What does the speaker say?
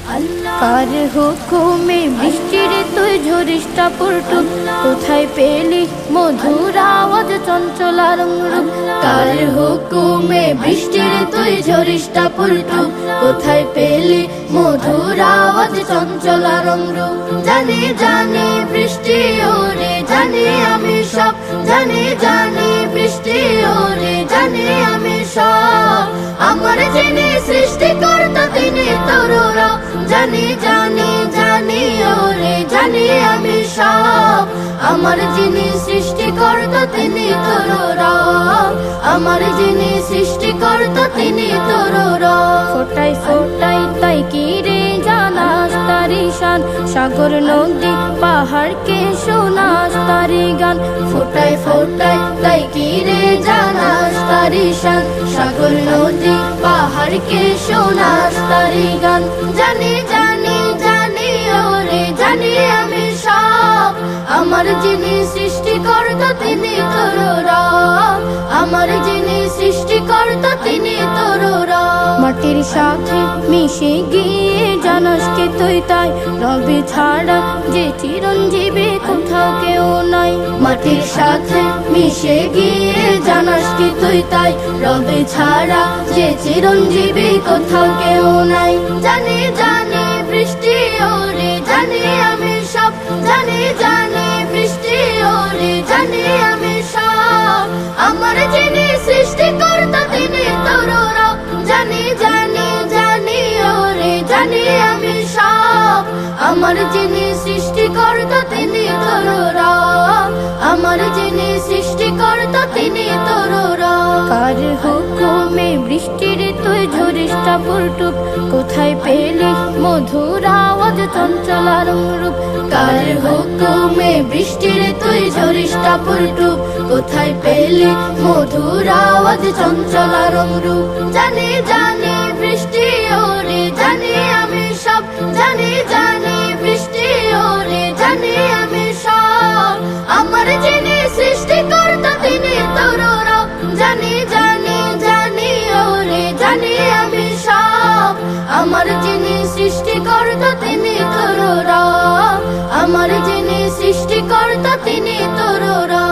কার হুকুমে বৃষ্টির তুই ঝরিস টাপুর টুপ, কোথায় পেলি মধুর আওয়াজ চঞ্চল রূপ। কার হুকুমে বৃষ্টির তুই ঝরিস টাপুর টুপ, কোথায় পেলি মধুর আওয়াজ চঞ্চল রূপ। জানি জানি বৃষ্টি ওরে জানি আমি সব, জানি জানি বৃষ্টি ওরে জানি আমি সব। আমার যিনি সৃষ্টিকর্তা তিনি তোর রব, জানি জানি জানি ওরে জানি আমি সব। আমার যিনি সৃষ্টিকর্তা তিনি তোর রব, আমার যিনি সৃষ্টিকর্তা তিনি তোর রব। ফোটাই ফোটাই তাই কি রে জানাস তারি শান, সাগর নদী পাহাড়কে শোনাস তারি গান। ফোটাই ফোটাই তাই কি রে জানাস তারি শান, সাগর নদী পাহাড়কে শোনাস তারি গান। জানি জানি জানি ওরে জানি আমি সব, আমার যিনি সৃষ্টিকর্তা তিনি তোর রব, আমার যিনি সৃষ্টিকর্তা তিনি তোর রব। মাটির সাথে মিশে গিয়ে জানাস কে তুই তাই, রবে ছাড়া যে চিরঞ্জীবী কোথাও কেউ নাই। মাটির সাথে মিশে গিয়ে জানাস কে তুই তাই, রবে ছাড়া যে চিরঞ্জীবী কোথাও কেউ নাই। জানি জানি বৃষ্টি ওরে জানি আমি সব, জানি জানি বৃষ্টি ওরে জানি আমি সব। আমার যিনি সৃষ্টিকর্তা তিনি তোর রব, জানি জানি জানি ওরে জানি আমি সব। আমার যিনি সৃষ্টিকর্তা তিনি তোর রব, আমার যিনি সৃষ্টিকর্তা তিনি তোর রব। কার হুকুমে বৃষ্টির তুই ঝরিস টাপুর টুপ, কোথায় পেলি মধুর আওয়াজ চঞ্চল রূপ। কার হুকুমে বৃষ্টির তুই ঝরিস টাপুর টুপ, কোথায় পেলি মধুর আওয়াজ চঞ্চল রূপ। জানি জানি বৃষ্টি ওরে জানি আমি সব, জানি জানি বৃষ্টি ওরে জানি আমি সব। আমার যিনি সৃষ্টিকর্তা তিনি তোর রব, জানি জানি জানি ওরে জানি আমি সব। আমার যিনি সৃষ্টিকর্তা তিনি তোর রব, আমার যিনি সৃষ্টিকর্তা তিনি তোর রব।